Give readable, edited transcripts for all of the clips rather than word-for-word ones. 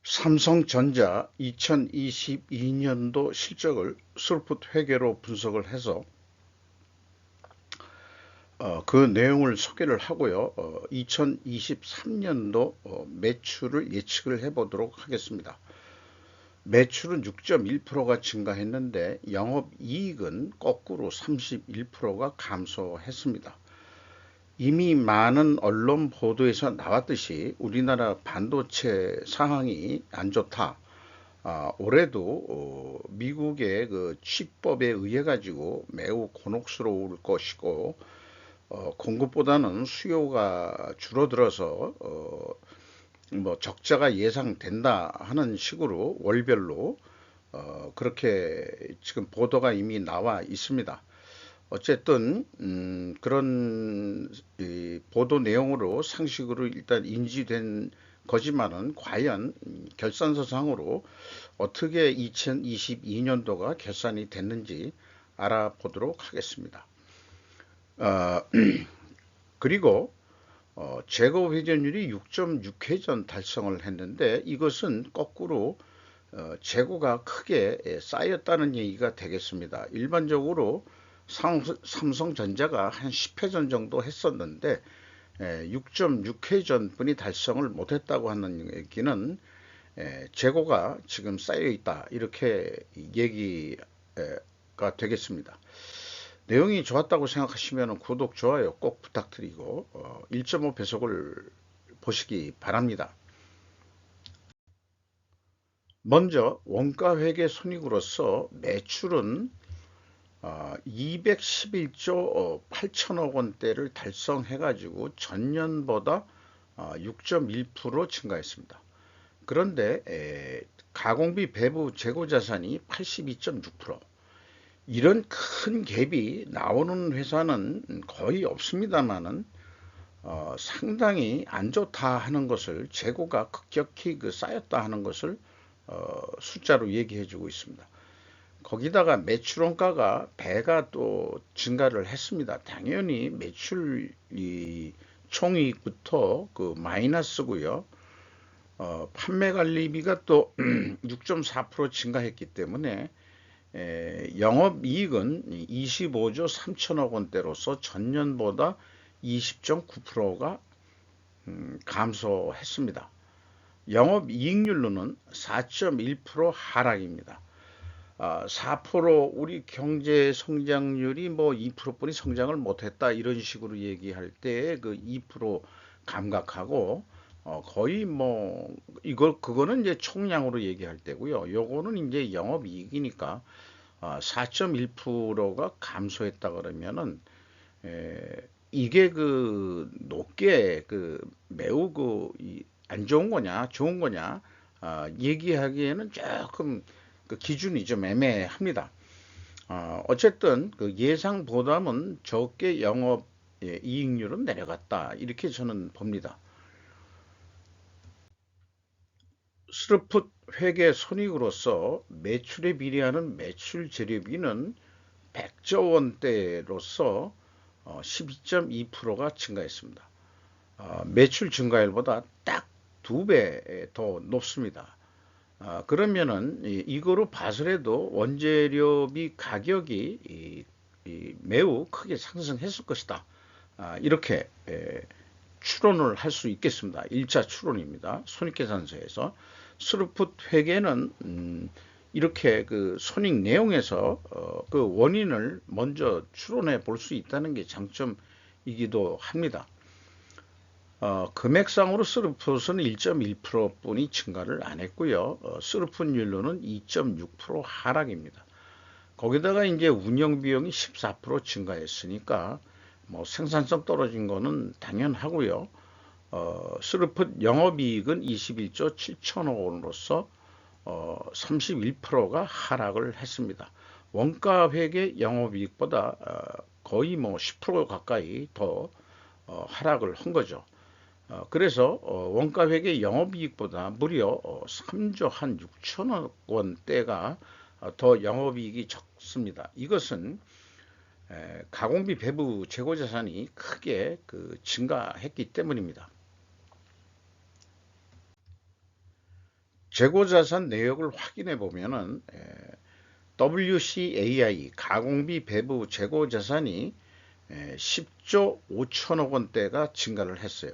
삼성전자 2022년도 실적을 스루풋 회계로 분석을 해서 그 내용을 소개를 하고요. 2023년도 매출을 예측을 해보도록 하겠습니다. 매출은 6.1%가 증가했는데 영업이익은 거꾸로 31%가 감소했습니다. 이미 많은 언론 보도에서 나왔듯이 우리나라 반도체 상황이 안 좋다. 올해도 미국의 그 취법에 의해 가지고 매우 곤혹스러울 것이고 공급보다는 수요가 줄어들어서 뭐 적자가 예상된다 하는 식으로 월별로 그렇게 지금 보도가 이미 나와 있습니다. 어쨌든 그런 보도 내용으로 상식으로 일단 인지된 거지만은 과연 결산서상으로 어떻게 2022년도가 결산이 됐는지 알아보도록 하겠습니다. 어, 그리고 재고 회전율이 6.6회전 달성을 했는데 이것은 거꾸로 재고가 크게 쌓였다는 얘기가 되겠습니다. 일반적으로 삼성전자가 한 10회전 정도 했었는데 6.6회전 분이 달성을 못했다고 하는 얘기는 재고가 지금 쌓여 있다 이렇게 얘기가 되겠습니다. 내용이 좋았다고 생각하시면 구독, 좋아요 꼭 부탁드리고 1.5배속을 보시기 바랍니다. 먼저 원가회계 손익으로서 매출은 211조 8천억 원대를 달성해가지고 전년보다 6.1% 증가했습니다. 그런데 가공비 배부 재고자산이 82.6%, 이런 큰 갭이 나오는 회사는 거의 없습니다만은 상당히 안 좋다 하는 것을, 재고가 급격히 쌓였다 하는 것을 숫자로 얘기해 주고 있습니다. 거기다가 매출 원가가 배가 또 증가를 했습니다. 당연히 매출이 총이익부터 그 마이너스고요. 판매 관리비가 또 6.4% 증가했기 때문에 영업이익은 25조 3천억 원대로서 전년보다 20.9%가 감소했습니다. 영업이익률로는 4.1% 하락입니다. 4% 우리 경제 성장률이 뭐 2%뿐이 성장을 못했다 이런 식으로 얘기할 때 그 2% 감각하고 거의 뭐 이걸 그거는 이제 총량으로 얘기할 때고요. 요거는 이제 영업이익이니까 4.1%가 감소했다 그러면은 이게 그 높게 그 매우 그 안 좋은 거냐 좋은 거냐 얘기하기에는 조금 그 기준이 좀 애매합니다. 어쨌든 그 예상보다는 적게 영업 이익률은 내려갔다 이렇게 저는 봅니다. 스루풋 회계 손익으로서 매출에 비례하는 매출 재료비는 100조 원대로서 12.2%가 증가했습니다. 매출 증가율보다 딱 2배 더 높습니다. 그러면은 이거로 봐서 해도 원재료비 가격이 매우 크게 상승했을 것이다. 이렇게 추론을 할 수 있겠습니다. 1차 추론입니다. 손익계산서에서. 스루풋 회계는 이렇게 그 손익 내용에서 그 원인을 먼저 추론해 볼 수 있다는 게 장점이기도 합니다. 금액상으로 스루풋은 1.1%뿐이 증가를 안 했고요. 스루풋율로는 2.6% 하락입니다. 거기다가 이제 운영 비용이 14% 증가했으니까 뭐 생산성 떨어진 거는 당연하고요. 스루풋 영업이익은 21조 7천억 원으로서 31%가 하락을 했습니다. 원가 회계 영업이익보다 거의 뭐 10% 가까이 더 하락을 한 거죠. 그래서 원가 회계 영업이익보다 무려 3조 한 6천억 원대가 더 영업이익이 적습니다. 이것은 가공비 배부 재고자산이 크게 그 증가했기 때문입니다. 재고자산 내역을 확인해 보면은 WCAI 가공비 배부 재고자산이 10조 5천억 원대가 증가를 했어요.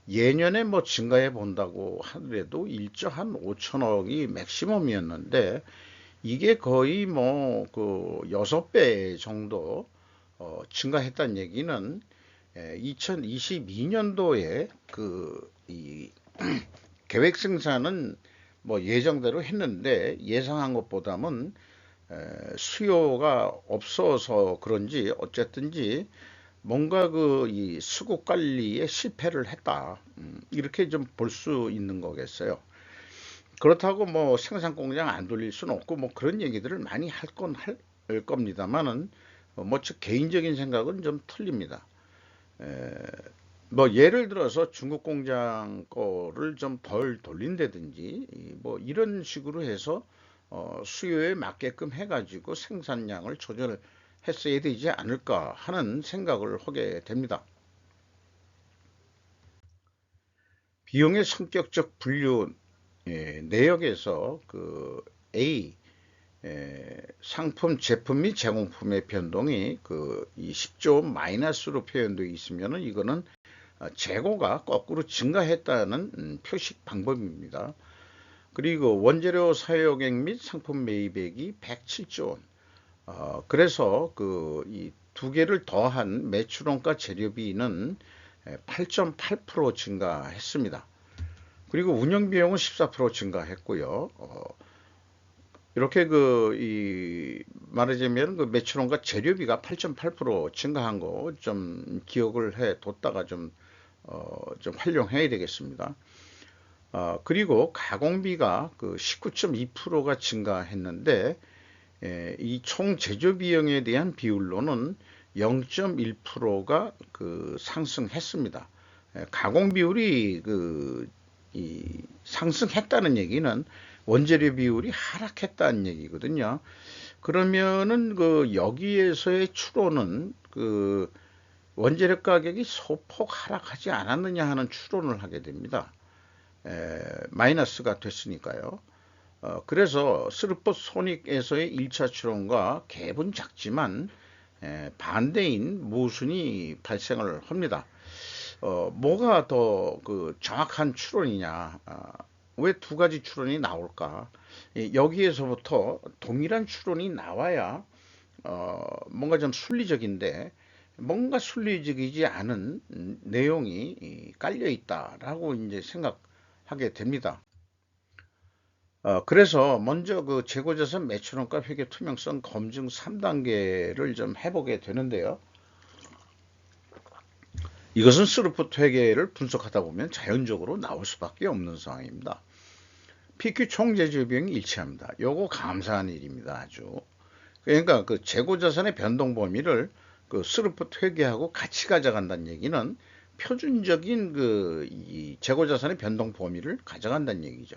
예년에 뭐 증가해 본다고 하더라도 1조 한 5천억이 맥시멈이었는데 이게 거의 뭐 그 6배 정도 증가했다는 얘기는 2022년도에 그 이 계획 생산은 뭐 예정대로 했는데 예상한 것보다는 수요가 없어서 그런지 어쨌든지 뭔가 그 이 수급 관리에 실패를 했다. 이렇게 좀 볼 수 있는 거겠어요. 그렇다고 뭐 생산 공장 안 돌릴 수는 없고 뭐 그런 얘기들을 많이 할 건 할 겁니다만은 뭐 저 개인적인 생각은 좀 틀립니다. 에, 뭐 예를 들어서 중국 공장 거를 좀 덜 돌린다든지 뭐 이런 식으로 해서 수요에 맞게끔 해가지고 생산량을 조절했어야 되지 않을까 하는 생각을 하게 됩니다. 비용의 성격적 분류 내역에서 그 A 상품, 제품 및 제공품의 변동이 그 10조 마이너스로 표현되어 있으면은 이거는 재고가 거꾸로 증가했다는 표식 방법입니다. 그리고 원재료 사용액 및 상품 매입액이 107조 원. 그래서 그 이 두 개를 더한 매출원가 재료비는 8.8% 증가했습니다. 그리고 운영 비용은 14% 증가했고요. 이렇게 그 이 말하자면 그 매출원가 재료비가 8.8% 증가한 거 좀 기억을 해 뒀다가 좀 활용해야 되겠습니다. 그리고 가공비가 그 19.2%가 증가했는데 이 총 제조 비용에 대한 비율로는 0.1%가 그 상승했습니다. 가공 비율이 이 상승했다는 얘기는 원재료 비율이 하락했다는 얘기거든요. 그러면은 그 여기에서의 추론은 그 원재료 가격이 소폭 하락하지 않았느냐 하는 추론을 하게 됩니다. 마이너스가 됐으니까요. 그래서 스루포 소닉에서의 1차 추론과 갭은 작지만 반대인 모순이 발생을 합니다. 뭐가 더 그 정확한 추론이냐? 왜 두 가지 추론이 나올까? 여기에서부터 동일한 추론이 나와야 뭔가 좀 순리적인데 뭔가 순리적이지 않은 내용이 깔려 있다라고 이제 생각하게 됩니다. 그래서 먼저 그 재고자산 매출원가 회계 투명성 검증 3단계를 좀 해보게 되는데요. 이것은 스루풋 회계를 분석하다 보면 자연적으로 나올 수밖에 없는 상황입니다. PQ 총재주 비용이 일치합니다. 요거 감사한 일입니다. 아주. 그러니까 그 재고자산의 변동 범위를 그 스루풋 회계하고 같이 가져간다는 얘기는 표준적인 그 이 재고자산의 변동 범위를 가져간다는 얘기죠.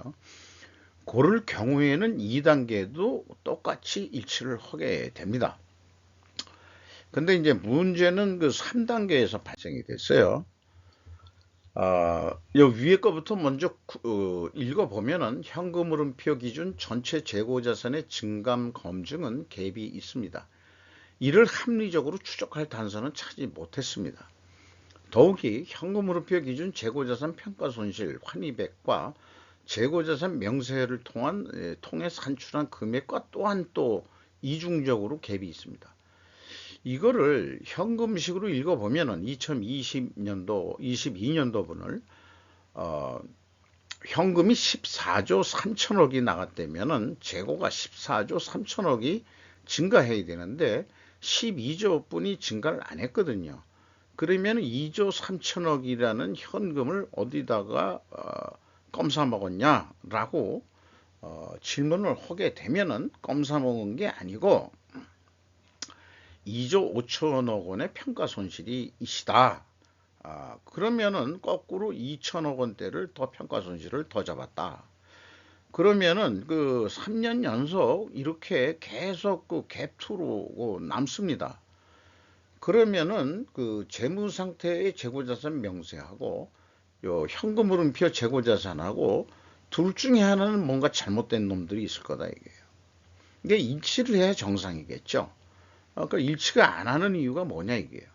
고를 경우에는 2단계도 똑같이 일치를 하게 됩니다. 근데 이제 문제는 그 3단계에서 발생이 됐어요. 요 위에 거부터 먼저 읽어보면은 현금 흐름표 기준 전체 재고자산의 증감 검증은 갭이 있습니다. 이를 합리적으로 추적할 단서는 찾지 못했습니다. 더욱이 현금 흐름표 기준 재고자산 평가손실 환입액과 재고자산 명세를 통해 산출한 금액과 또한 또 이중적으로 갭이 있습니다. 이거를 현금식으로 읽어보면은 2020년도, 22년도분을 현금이 14조 3천억이 나갔다면은 재고가 14조 3천억이 증가해야 되는데 12조 뿐이 증가를 안 했거든요. 그러면 2조 3천억이라는 현금을 어디다가 껌사 먹었냐라고 질문을 하게 되면은 껌사 먹은 게 아니고 2조 5천억 원의 평가 손실이 있다. 그러면은 거꾸로 2천억 원대를 더 평가 손실을 더 잡았다. 그러면은 그 3년 연속 이렇게 계속 그 갭투로 남습니다. 그러면은 그 재무 상태의 재고자산 명세하고 요 현금 흐름표 재고자산하고 둘 중에 하나는 뭔가 잘못된 놈들이 있을 거다 이게요. 이게 일치를 해야 정상이겠죠. 그러니까 일치가 안 하는 이유가 뭐냐 이게요.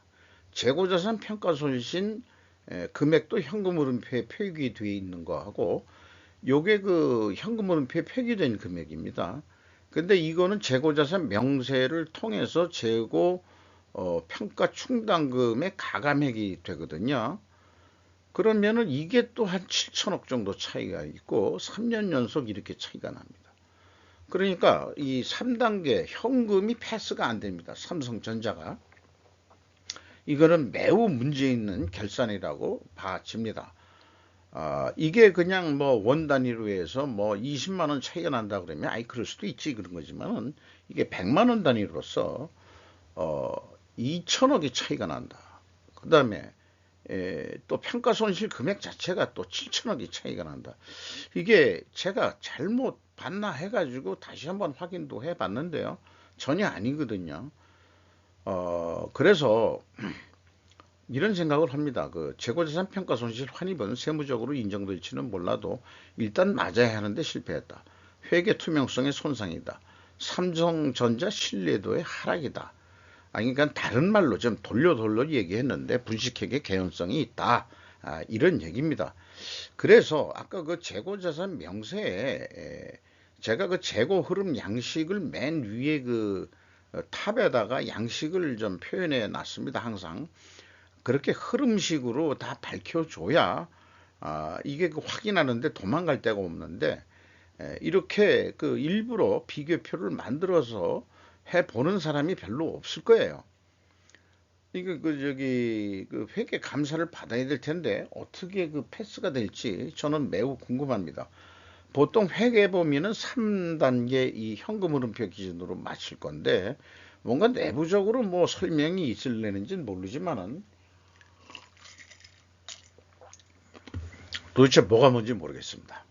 재고자산 평가손실 금액도 현금흐름표에 표기되어 있는 거하고 요게 그 현금흐름표에 표기된 금액입니다. 근데 이거는 재고자산 명세를 통해서 재고 평가 충당금의 가감액이 되거든요. 그러면은 이게 또 한 7천억 정도 차이가 있고 3년 연속 이렇게 차이가 납니다. 그러니까 이 3단계 현금이 패스가 안 됩니다. 삼성전자가. 이거는 매우 문제 있는 결산이라고 봐집니다. 이게 그냥 뭐 원 단위로 해서 뭐 20만 원 차이가 난다 그러면 아이 그럴 수도 있지 그런 거지만은 이게 100만 원 단위로서 2천억의 차이가 난다. 그다음에 또 평가 손실 금액 자체가 또 7천억의 차이가 난다. 이게 제가 잘못 봤나 해가지고 다시 한번 확인도 해봤는데요. 전혀 아니거든요. 그래서 이런 생각을 합니다. 그 재고자산 평가 손실 환입은 세무적으로 인정될지는 몰라도 일단 맞아야 하는데 실패했다. 회계 투명성의 손상이다. 삼성전자 신뢰도의 하락이다. 아니, 그러니까 다른 말로 좀 돌려 얘기했는데 분식회계 개연성이 있다. 이런 얘기입니다. 그래서 아까 그 재고자산 명세에 제가 그 재고 흐름 양식을 맨 위에 그 탑에다가 양식을 좀 표현해 놨습니다. 항상. 그렇게 흐름식으로 다 밝혀줘야 이게 그 확인하는데 도망갈 데가 없는데 이렇게 그 일부러 비교표를 만들어서 해보는 사람이 별로 없을 거예요. 이게 그 저기 그 회계 감사를 받아야 될 텐데 어떻게 그 패스가 될지 저는 매우 궁금합니다. 보통 회계 범위는 3단계 이 현금 흐름표 기준으로 맞출 건데 뭔가 내부적으로 뭐 설명이 있을려는지는 모르지만은 도대체 뭐가 뭔지 모르겠습니다.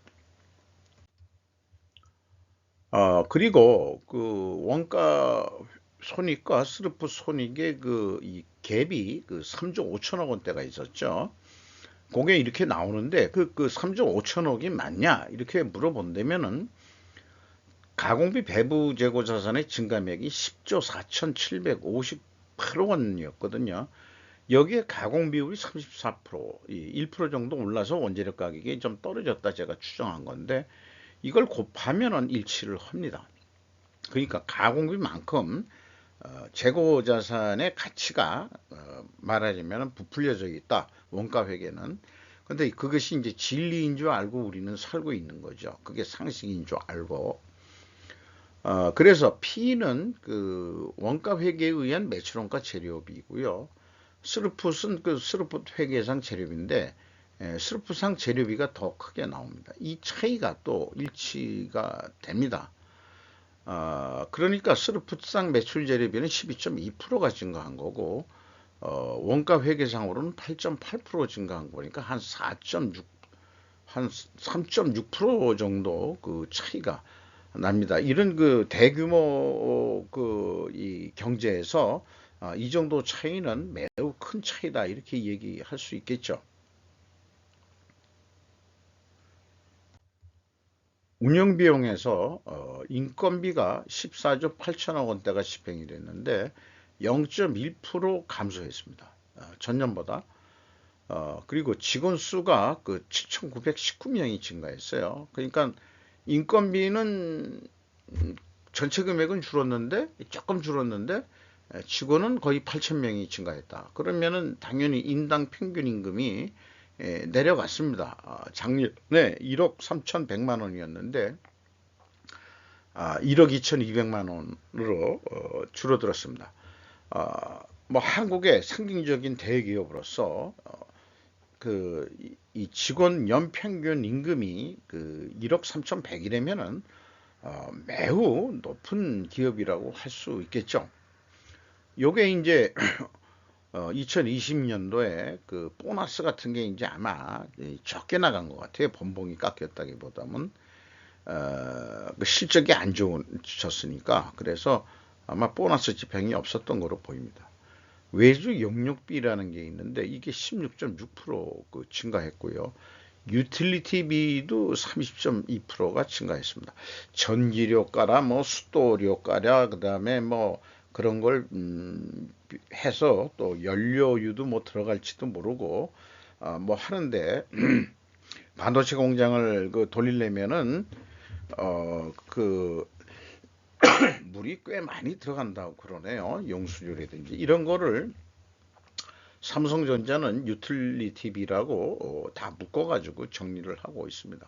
그리고 그 원가 손익과 스르프 손익의 그 이 갭이 그 3조 5천억 원대가 있었죠. 그게 이렇게 나오는데 그 3조 5천억이 맞냐 이렇게 물어본다면은 가공비 배부 재고 자산의 증감액이 10조 4,758억 원이었거든요. 여기에 가공 비율이 34%, 1% 정도 올라서 원재료 가격이 좀 떨어졌다 제가 추정한 건데 이걸 곱하면은 일치를 합니다. 그러니까 가공비만큼 재고 자산의 가치가 말하자면 부풀려져 있다. 원가 회계는. 근데 그것이 이제 진리인 줄 알고 우리는 살고 있는 거죠. 그게 상식인 줄 알고. 그래서 P는 그 원가 회계에 의한 매출원가 재료비고요. 스루풋은 그 스루풋 회계상 재료비인데 스루풋상 재료비가 더 크게 나옵니다. 이 차이가 또 일치가 됩니다. 그러니까 스루풋상 매출 재료비는 12.2%가 증가한 거고 원가 회계상으로는 8.8% 증가한 거니까 한 4.6, 한 3.6% 정도 그 차이가 납니다. 이런 그 대규모 그 이 경제에서 이 정도 차이는 매우 큰 차이다 이렇게 얘기할 수 있겠죠. 운영 비용에서 인건비가 14조 8천억 원대가 집행이 됐는데 0.1% 감소했습니다. 전년보다. 그리고 직원 수가 그 7,919명이 증가했어요. 그러니까 인건비는 전체 금액은 줄었는데 조금 줄었는데 직원은 거의 8,000명이 증가했다. 그러면은 당연히 인당 평균 임금이 내려갔습니다. 작년에 1억 3,100만 원이었는데 1억 2,200만 원으로 줄어들었습니다. 뭐 한국의 상징적인 대기업으로서 이 직원 연평균 임금이 그 1억 3,100이라면은 매우 높은 기업이라고 할 수 있겠죠. 요게 이제 2020년도에 그 보너스 같은 게 이제 아마 적게 나간 것 같아요. 번봉이 깎였다기보다는 그 실적이 안 좋았으니까 그래서 아마 보너스 집행이 없었던 거로 보입니다. 외주 용역비라는 게 있는데 이게 16.6%그 증가했고요. 유틸리티비도 30.2%가 증가했습니다. 전기료가라 뭐 수도료가라 그다음에 뭐 그런 걸 해서 또 연료유도 뭐 들어갈지도 모르고 뭐 하는데 반도체 공장을 그 돌리려면은 그 물이 꽤 많이 들어간다고 그러네요. 용수료라든지 이런 거를 삼성전자는 유틸리티비라고 다 묶어가지고 정리를 하고 있습니다.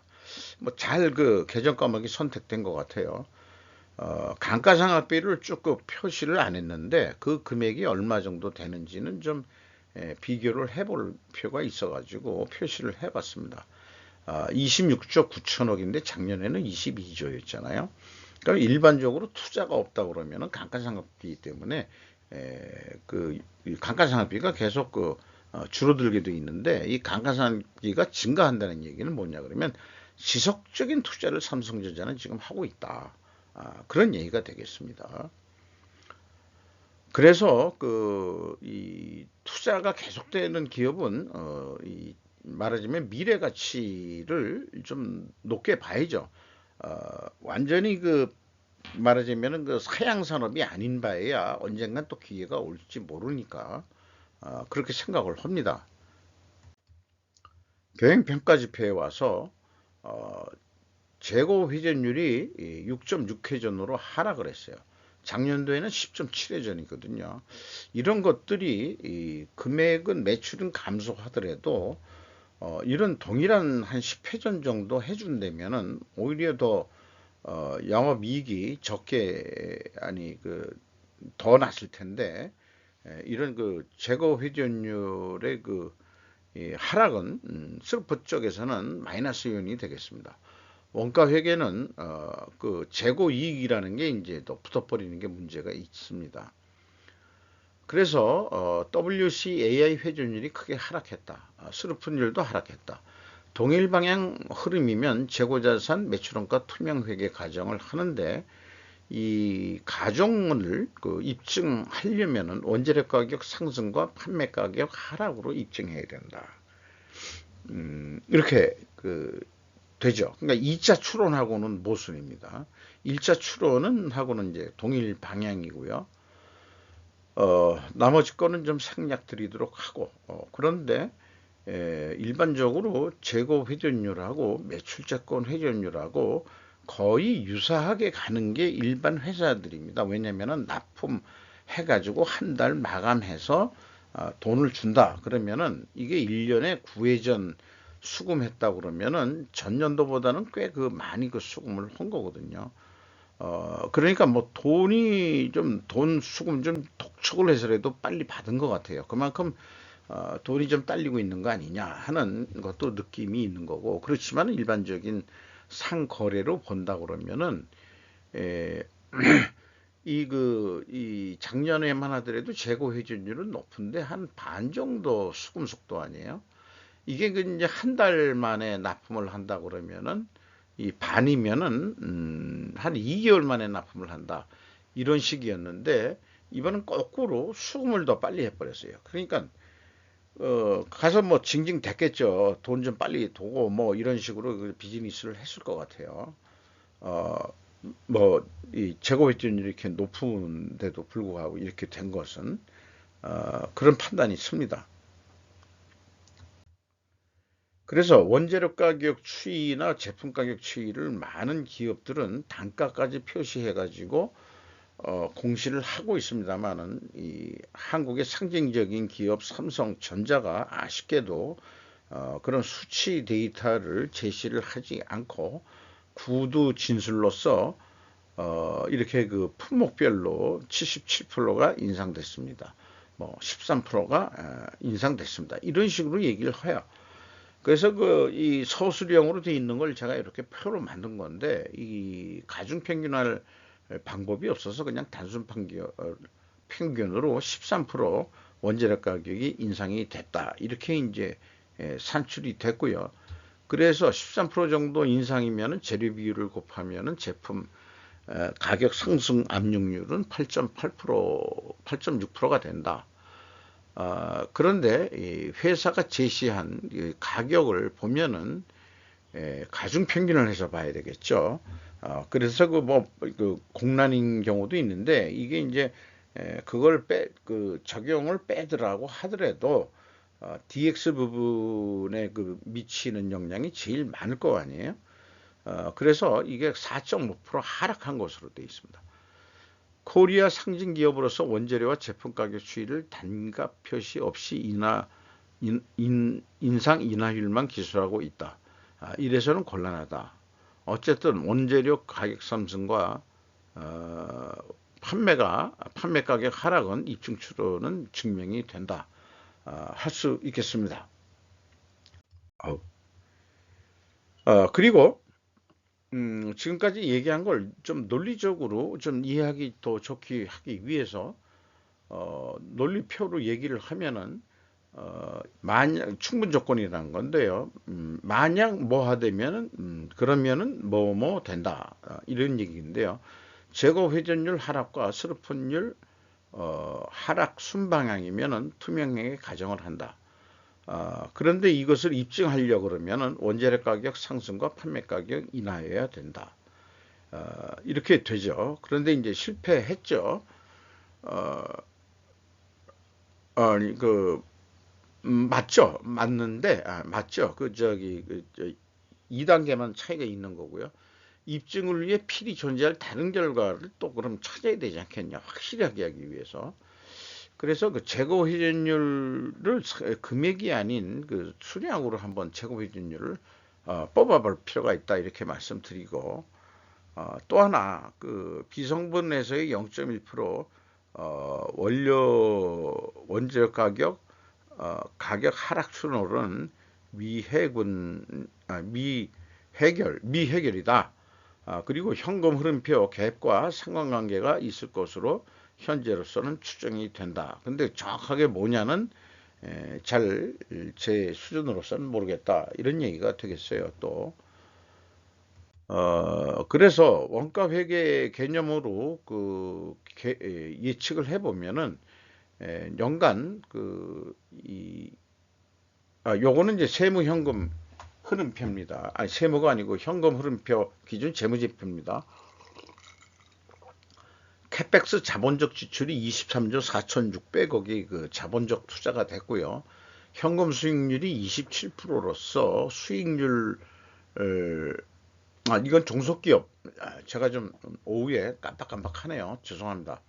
뭐 잘 그 계정 과목이 선택된 것 같아요. 감가상각비를 쭉 그 표시를 안 했는데 그 금액이 얼마 정도 되는지는 좀 비교를 해볼 필요가 있어가지고 표시를 해봤습니다. 26조 9천억인데 작년에는 22조였잖아요. 그러니까 일반적으로 투자가 없다 그러면은 감가상각비 때문에 그 감가상각비가 계속 그 줄어들게 돼 있는데 이 감가상각비가 증가한다는 얘기는 뭐냐 그러면 지속적인 투자를 삼성전자는 지금 하고 있다. 그런 얘기가 되겠습니다. 그래서 그 이 투자가 계속되는 기업은 이 말하자면 미래 가치를 좀 높게 봐야죠. 완전히 그 말하자면은 그 사양 산업이 아닌 바에야 언젠간 또 기회가 올지 모르니까 그렇게 생각을 합니다. 경영평가지표에 와서 어, 재고 회전율이 6.6회전으로 하락을 했어요. 작년도에는 10.7회전이거든요. 이런 것들이 이 금액은 매출은 감소하더라도 이런 동일한 한 10회전 정도 해준다면은 오히려 더 영업이익이 적게 아니 그 더 났을 텐데 이런 그 재고 회전율의 그 하락은 슬퍼 쪽에서는 마이너스 요인이 되겠습니다. 원가 회계는 그 재고 이익이라는 게 이제 또 붙어버리는 게 문제가 있습니다. 그래서 WCAI 회전율이 크게 하락했다. 스루픈율도 하락했다. 동일 방향 흐름이면 재고자산 매출원가 투명 회계 가정을 하는데 이 가정을 그 입증하려면은 원재료 가격 상승과 판매 가격 하락으로 입증해야 된다. 이렇게 그 되죠. 그러니까 2차 추론하고는 모순입니다. 1차 추론은 하고는 이제 동일 방향이고요. 나머지 거는 좀 생략 드리도록 하고 그런데 일반적으로 재고 회전율하고 매출자권 회전율하고 거의 유사하게 가는 게 일반 회사들입니다. 왜냐면은 납품 해가지고 한 달 마감해서 돈을 준다. 그러면은 이게 1년에 9회전 수금했다 그러면은 전년도보다는 꽤 그 많이 그 수금을 한 거거든요. 그러니까 뭐 돈이 좀 돈 수금 좀 독촉을 해서라도 빨리 받은 것 같아요. 그만큼 돈이 좀 딸리고 있는 거 아니냐 하는 것도 느낌이 있는 거고 그렇지만 일반적인 상거래로 본다 그러면은 에, 이 작년에만 하더라도 재고 회전율은 높은데 한 반 정도 수금 속도 아니에요? 이게 그 이제 한 달 만에 납품을 한다 그러면은 이 반이면은 한 2개월 만에 납품을 한다 이런 식이었는데 이번은 거꾸로 수금을 더 빨리 해버렸어요. 그러니까 가서 뭐 징징댔겠죠. 돈 좀 빨리 도고 뭐 이런 식으로 그 비즈니스를 했을 것 같아요. 어, 뭐 이 재고 회전율이 이렇게 높은데도 불구하고 이렇게 된 것은 그런 판단이 씁니다. 그래서 원재료 가격 추이나 제품 가격 추이를 많은 기업들은 단가까지 표시해가지고 공시를 하고 있습니다만은 이 한국의 상징적인 기업 삼성전자가 아쉽게도 그런 수치 데이터를 제시를 하지 않고 구두 진술로서 이렇게 그 품목별로 77%가 인상됐습니다. 뭐 13%가 인상됐습니다. 이런 식으로 얘기를 해요. 그래서 그 이 서술형으로 되어 있는 걸 제가 이렇게 표로 만든 건데 이 가중평균할 방법이 없어서 그냥 단순 평균으로 13% 원재료 가격이 인상이 됐다. 이렇게 이제 산출이 됐고요. 그래서 13% 정도 인상이면은 재료 비율을 곱하면은 제품 가격 상승 압력률은 8.8%, 8.6%가 된다. 그런데 이 회사가 제시한 이 가격을 보면은 가중평균을 해서 봐야 되겠죠. 그래서 그 공란인 경우도 있는데 이게 이제 그걸 적용을 빼더라고 하더라도 DX 부분에 그 미치는 영향이 제일 많을 거 아니에요. 그래서 이게 4.5% 하락한 것으로 되어 있습니다. 코리아 상징 기업으로서 원재료와 제품 가격 추이를 단가 표시 없이 인상 인하율만 기술하고 있다. 이래서는 곤란하다. 어쨌든 원재료 가격 상승과 어, 판매 가격 하락은 입증 추로는 증명이 된다. 할 수 있겠습니다. 그리고 지금까지 얘기한 걸 좀 논리적으로 좀 이해하기 더 좋게 하기 위해서 논리표로 얘기를 하면은 만약 충분 조건이라는 건데요. 만약 뭐 하되면은 그러면은 뭐 된다. 이런 얘기인데요. 재고 회전율 하락과 슬픈율 하락 순방향이면은 투명하게 가정을 한다. 그런데 이것을 입증하려고 그러면은 원재료 가격 상승과 판매 가격 인하여야 된다. 이렇게 되죠. 그런데 이제 실패했죠. 어, 아니 맞죠. 맞는데 맞죠. 저 2단계만 차이가 있는 거고요. 입증을 위해 필히 존재할 다른 결과를 또 그럼 찾아야 되지 않겠냐. 확실하게 하기 위해서. 그래서 그 재고 회전율을 금액이 아닌 그 수량으로 한번 재고 회전율을 뽑아볼 필요가 있다 이렇게 말씀드리고 또 하나 그 비성분에서의 0.1% 원재료 가격 하락 추론은 미해결이다. 그리고 현금 흐름표 갭과 상관관계가 있을 것으로 현재로서는 추정이 된다. 근데 정확하게 뭐냐는 잘 제 수준으로서는 모르겠다. 이런 얘기가 되겠어요. 또 그래서 원가 회계 개념으로 예측을 해보면은 연간 요거는 이제 세무 현금 흐름표입니다. 아니 세무가 아니고 현금 흐름표 기준 재무제표입니다. 캐펙스 자본적 지출이 23조 4,600억이 그 자본적 투자가 됐고요. 현금 수익률이 27%로서 수익률 이건 종속기업. 제가 좀 오후에 깜빡깜빡하네요. 죄송합니다.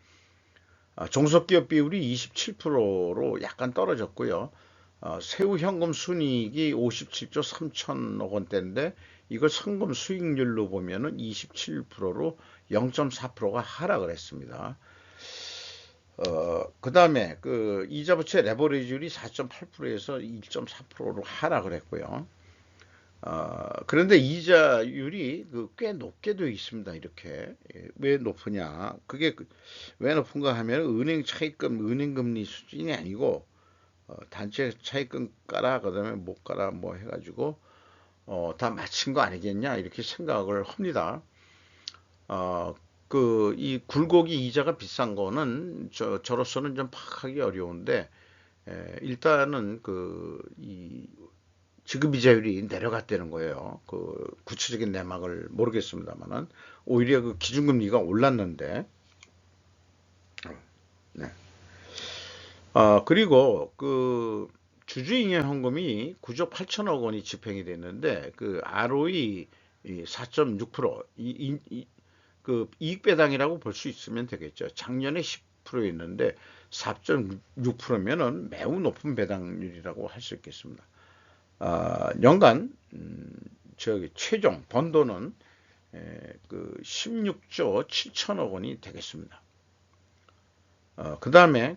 종속기업 비율이 27%로 약간 떨어졌고요. 세후 현금 순이익이 57조 3천억 원대인데 이걸 성금 수익률로 보면은 27%로 0.4%가 하락을 했습니다. 그 다음에 그 이자 부채 레버리지율이 4.8%에서 1.4%로 하락을 했고요. 그런데 이자율이 꽤 높게 되어 있습니다. 이렇게. 왜 높으냐? 왜 높은가 하면 은행금리 수준이 아니고, 단체 차익금 까라, 그 다음에 못 까라, 뭐 해가지고, 다 맞춘 거 아니겠냐? 이렇게 생각을 합니다. 이 굴곡이 이자가 비싼 거는 저로서는 좀 파악하기 어려운데, 일단은 지급이자율이 내려갔다는 거예요. 구체적인 내막을 모르겠습니다만은 오히려 그 기준금리가 올랐는데, 네. 그리고 주주잉여 현금이 9조 8천억 원이 집행이 됐는데 그 ROE 4.6% 그 이익 배당이라고 볼 수 있으면 되겠죠. 작년에 10%였는데 4.6%면은 매우 높은 배당률이라고 할 수 있겠습니다. 연간 최종 번도는 16조 7천억 원이 되겠습니다. 그 다음에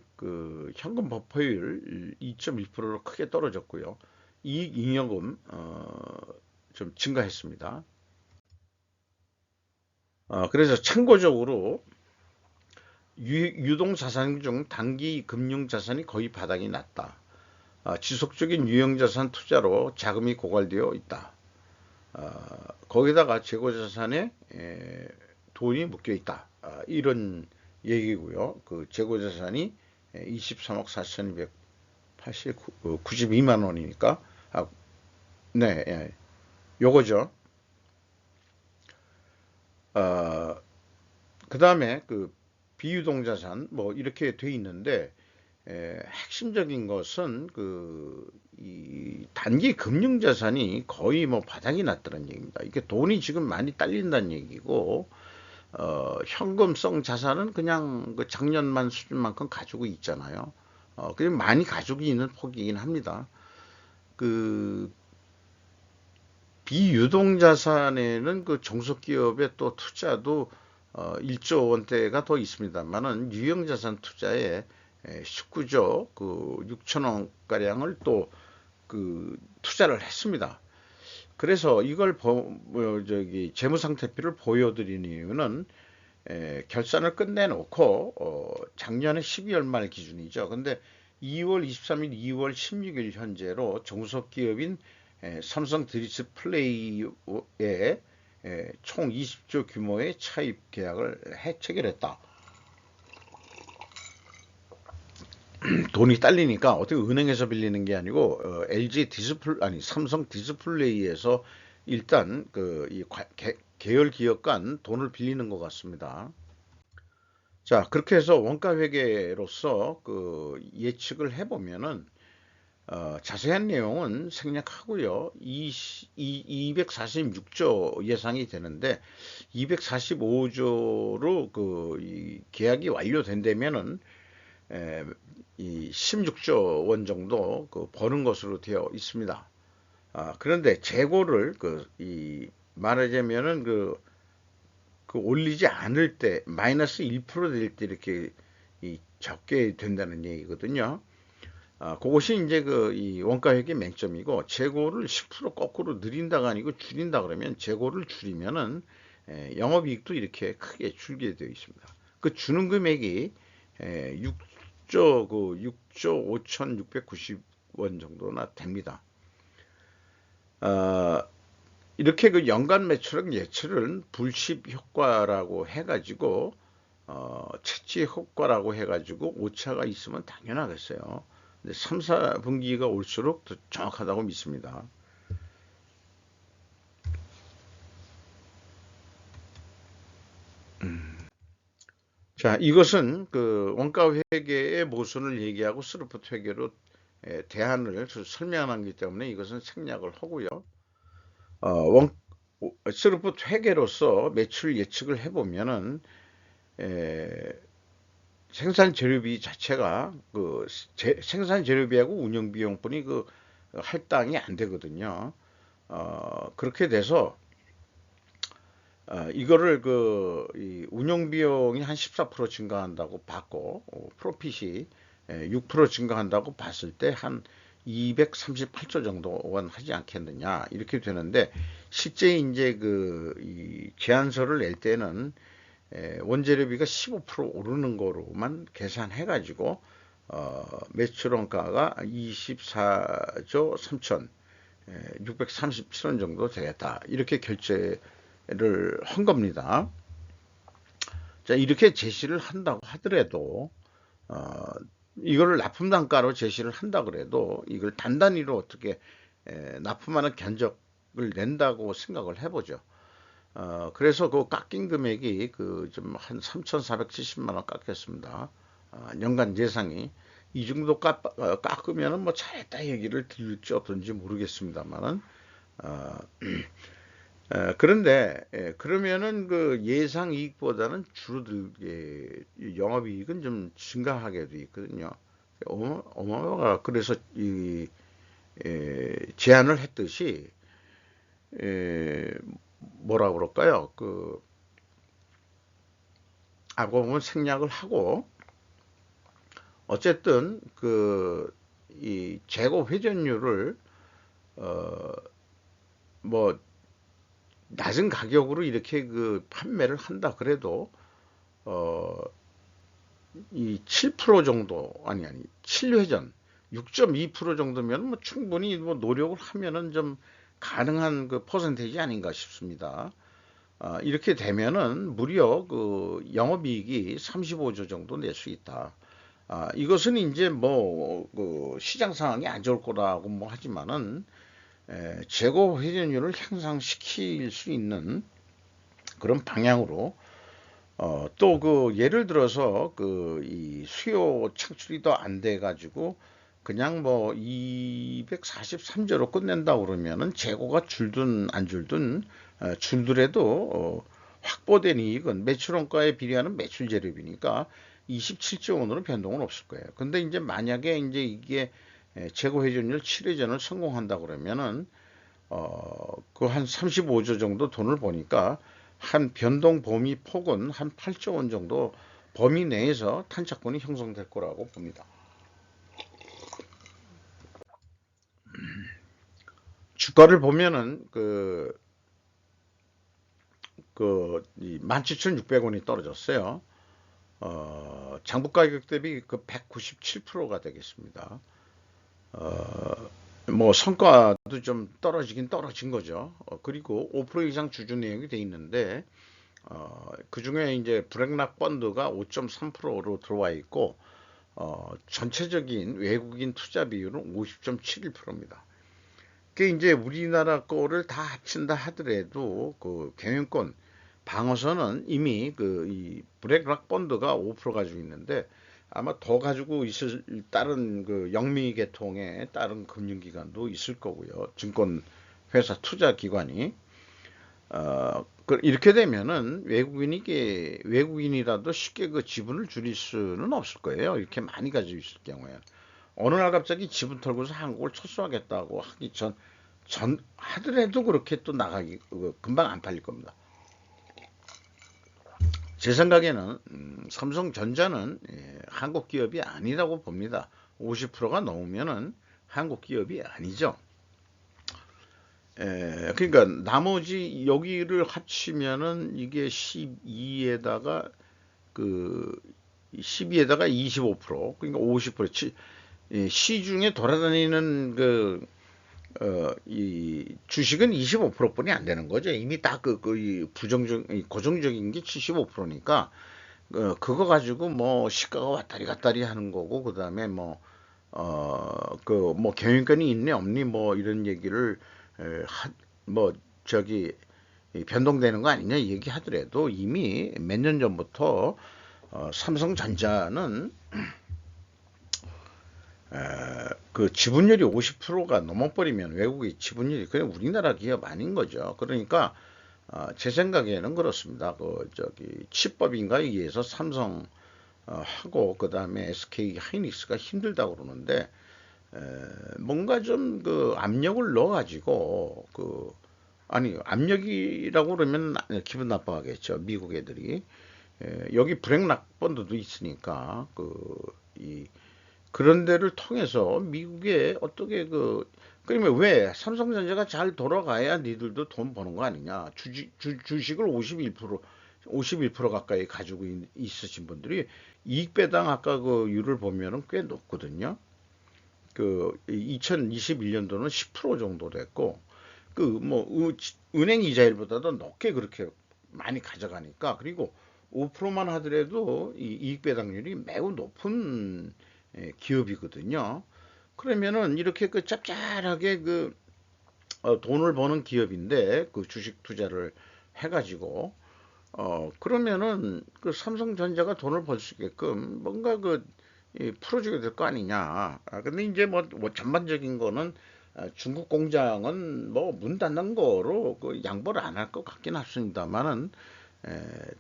현금 버퍼율 2.1%로 크게 떨어졌고요. 이익 잉여금 좀 증가했습니다. 그래서 참고적으로 유동 자산 중 단기 금융 자산이 거의 바닥이 났다. 지속적인 유형자산 투자로 자금이 고갈되어 있다. 거기다가 재고자산에 돈이 묶여 있다. 이런 얘기고요. 그 재고자산이 23억 4,200 92만 원이니까. 네, 예, 요거죠. 그 다음에 그 비유동자산 뭐 이렇게 돼 있는데, 핵심적인 것은 이 단기 금융자산이 거의 뭐 바닥이 났다는 얘기입니다. 이게 돈이 지금 많이 딸린다는 얘기고, 현금성 자산은 그냥 그 작년만 수준만큼 가지고 있잖아요. 그냥 많이 가지고 있는 폭이긴 합니다. 그 비유동자산에는 그 종속기업의 또 투자도 1조 원대가 더 있습니다만은 유형자산 투자에 19조 그 6천억 가량을 또 그 투자를 했습니다. 그래서 이걸 재무상태표를 보여드리는 이유는, 결산을 끝내놓고 작년에 12월 말 기준이죠. 근데 2월 23일, 2월 16일 현재로 종속기업인 삼성 디스플레이에 총 20조 규모의 차입 계약을 체결했다. 돈이 딸리니까 어떻게 은행에서 빌리는 게 아니고 삼성 디스플레이에서 일단 이 계열 기업 간 돈을 빌리는 것 같습니다. 자, 그렇게 해서 원가 회계로서 그 예측을 해보면은, 자세한 내용은 생략하고요. 246조 예상이 되는데 245조로 이 계약이 완료된다면은 이 16조 원 정도 버는 것으로 되어 있습니다. 그런데 재고를 말하자면은 올리지 않을 때 마이너스 1%될 때 이렇게 적게 된다는 얘기거든요. 그것이 이제 이 원가회계 맹점이고, 재고를 10% 거꾸로 늘린다가 아니고 줄인다 그러면 재고를 줄이면은 영업이익도 이렇게 크게 줄게 되어 있습니다. 그 주는 금액이 6조 5,690원 정도나 됩니다. 이렇게 그 연간 매출액 예측은 불식 효과라고 해가지고 채취 효과라고 해가지고 오차가 있으면 당연하겠어요. 근데 3, 4분기가 올수록 더 정확하다고 믿습니다. 자, 이것은 그 원가 회계의 모순을 얘기하고 스루프트 회계로 대안을 설명하기 때문에 이것은 생략을 하고요. 스루프트 회계로서 매출 예측을 해보면은 생산 재료비 자체가 생산 재료비하고 운영 비용뿐이 할당이 안 되거든요. 그렇게 돼서 이거를 이 운영 비용이 한 14% 증가한다고 봤고, 프로핏이 6% 증가한다고 봤을 때 한 238조 정도 원 하지 않겠느냐 이렇게 되는데, 실제 이제 이 제안서를 낼 때는 원재료비가 15% 오르는 거로만 계산해가지고 매출 원가가 24조 3천 637원 정도 되겠다 이렇게 결제를 한 겁니다. 자, 이렇게 제시를 한다고 하더라도 이거를 납품 단가로 제시를 한다 그래도 이걸 단단위로 어떻게 납품하는 견적을 낸다고 생각을 해보죠. 그래서 그 깎인 금액이 좀 한 3,470만 원 깎였습니다. 연간 예상이 이 정도 깎으면은 뭐 잘했다 얘기를 들을지 어떤지 모르겠습니다만은, 그런데 그러면은 그 예상 이익보다는 줄어들게 영업이익은 좀 증가하게 돼 있거든요. 어마어마가 그래서 이 제안을 했듯이 뭐라 그럴까요? 보면 생략을 하고, 어쨌든 이 재고 회전율을 뭐 낮은 가격으로 이렇게 판매를 한다 그래도 이 7% 정도 아니 7회전 6.2% 정도면 뭐 충분히 뭐 노력을 하면은 좀 가능한 퍼센테이지 아닌가 싶습니다. 이렇게 되면은 무려 영업이익이 35조 정도 낼 수 있다. 이것은 이제 뭐 그 시장 상황이 안 좋을 거라고 뭐 하지만은 재고 회전율을 향상시킬 수 있는 그런 방향으로 또 그 예를 들어서 그 이 수요 창출이 더 안 돼 가지고 그냥 뭐 243조로 끝낸다 그러면은 재고가 줄든 안 줄든 줄더라도 확보된 이익은 매출원가에 비례하는 매출 재료비니까 27조 원으로 변동은 없을 거예요. 근데 이제 만약에 이제 이게 재고 회전율 7회전을 성공한다 그러면은 그 한 35조 정도 돈을 보니까 한 변동 범위 폭은 한 8조 원 정도 범위 내에서 탄착권이 형성될 거라고 봅니다. 주가를 보면은 이 17,600원이 떨어졌어요. 장부 가격 대비 그 197%가 되겠습니다. 뭐 성과도 좀 떨어지긴 떨어진 거죠. 그리고 5% 이상 주주 내역이 돼 있는데 그 중에 이제 브렉락 펀드가 5.3%로 들어와 있고 전체적인 외국인 투자 비율은 50.71%입니다. 그게 이제 우리나라 거를 다 합친다 하더라도 그 경영권 방어선은 이미 그 이 브렉락 펀드가 5% 가지고 있는데 아마 더 가지고 있을 다른 그 영미 계통의 다른 금융기관도 있을 거고요. 증권 회사 투자 기관이 이렇게 되면은 외국인이라도 쉽게 그 지분을 줄일 수는 없을 거예요. 이렇게 많이 가지고 있을 경우에 어느 날 갑자기 지분 털고서 한국을 철수하겠다고 하기 전 하더라도 그렇게 또 나가기 금방 안 팔릴 겁니다. 제 생각에는 삼성전자는 한국 기업이 아니라고 봅니다. 50%가 넘으면은 한국 기업이 아니죠. 그러니까 나머지 여기를 합치면은 이게 12에다가 그 12에다가 25% 그러니까 50% 시중에 돌아다니는 이 주식은 25%뿐이 안 되는 거죠. 이미 다 고정적인 게 75%니까 그거 가지고 뭐 시가가 왔다리 갔다리 하는 거고 그다음에 뭐 경영권이 있네 없니 뭐 이런 얘기를 뭐 저기 변동되는 거 아니냐 얘기하더라도 이미 몇 년 전부터 삼성전자는 그 지분율이 50%가 넘어버리면 외국의 지분율이 그냥 우리나라 기업 아닌 거죠. 그러니까 제 생각에는 그렇습니다. 그 저기 치법인가에 의해서 삼성 하고 그다음에 SK 하이닉스가 힘들다고 그러는데 뭔가 좀 그 압력을 넣어가지고 아니 압력이라고 그러면 기분 나빠하겠죠. 미국 애들이 여기 브렉락 펀드도 있으니까 이 그런 데를 통해서 미국에 어떻게 그러면 왜 삼성전자가 잘 돌아가야 니들도 돈 버는 거 아니냐. 주식을 51% 가까이 가지고 있으신 분들이 이익 배당 아까 그 율을 보면은 꽤 높거든요. 2021년도는 10% 정도 됐고 뭐 은행 이자율보다도 높게 그렇게 많이 가져가니까 그리고 5%만 하더라도 이 이익 배당률이 매우 높은 기업이거든요. 그러면은 이렇게 짭짤하게 돈을 버는 기업인데 그 주식 투자를 해가지고 그러면은 그 삼성전자가 돈을 벌 수 있게끔 뭔가 풀어줘야 될 거 아니냐. 근데 이제 뭐 전반적인 거는 중국 공장은 뭐 문 닫는 거로 양보를 안 할 것 같긴 합니다만은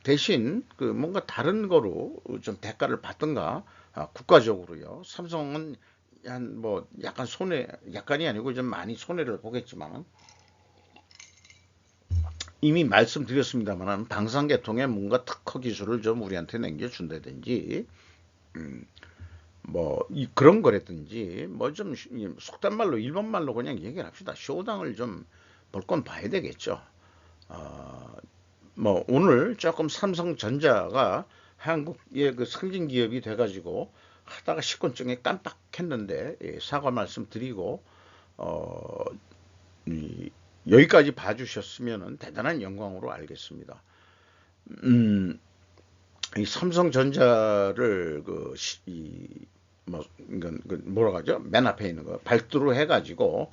대신 뭔가 다른 거로 좀 대가를 받든가 국가적으로요. 삼성은 한 뭐 약간 약간이 아니고 좀 많이 손해를 보겠지만 이미 말씀드렸습니다만 방산계통에 뭔가 특허 기술을 좀 우리한테 남겨준다든지 뭐 그런 거라든지 뭐 좀 속단 말로 일본 말로 그냥 얘기를 합시다. 쇼당을 좀 볼 건 봐야 되겠죠. 뭐 오늘 조금 삼성전자가 한국의 그 상징 기업이 돼가지고 하다가 식곤증에 깜빡했는데 사과 말씀드리고 어, 여기까지 봐주셨으면 대단한 영광으로 알겠습니다. 음, 이 삼성전자를 이건 뭐라고 하죠? 맨 앞에 있는 거 발두로 해가지고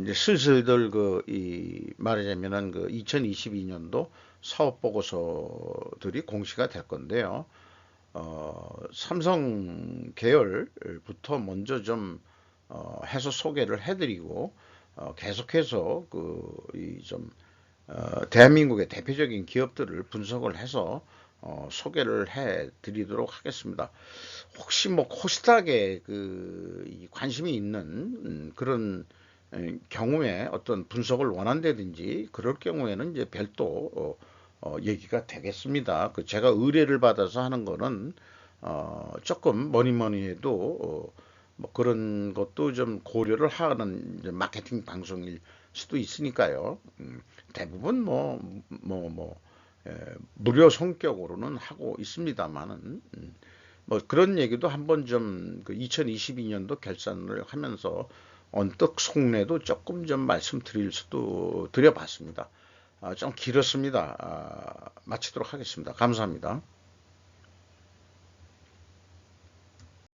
이제 슬슬들 이 말하자면은 2022년도 사업 보고서들이 공시가 될 건데요. 삼성 계열부터 먼저 좀 해서 소개를 해드리고 계속해서 대한민국의 대표적인 기업들을 분석을 해서 소개를 해 드리도록 하겠습니다. 혹시 뭐 코스닥에 이 관심이 있는 그런 경우에 어떤 분석을 원한다든지 그럴 경우에는 이제 별도 얘기가 되겠습니다. 제가 의뢰를 받아서 하는 거는 조금 뭐니 뭐니 해도 뭐 그런 것도 좀 고려를 하는 이제 마케팅 방송일 수도 있으니까요. 대부분 무료 성격으로는 하고 있습니다만은 뭐 그런 얘기도 한번 좀 2022년도 결산을 하면서 언뜻 속내도 조금 좀 말씀드릴 수도 드려봤습니다. 좀 길었습니다. 마치도록 하겠습니다. 감사합니다.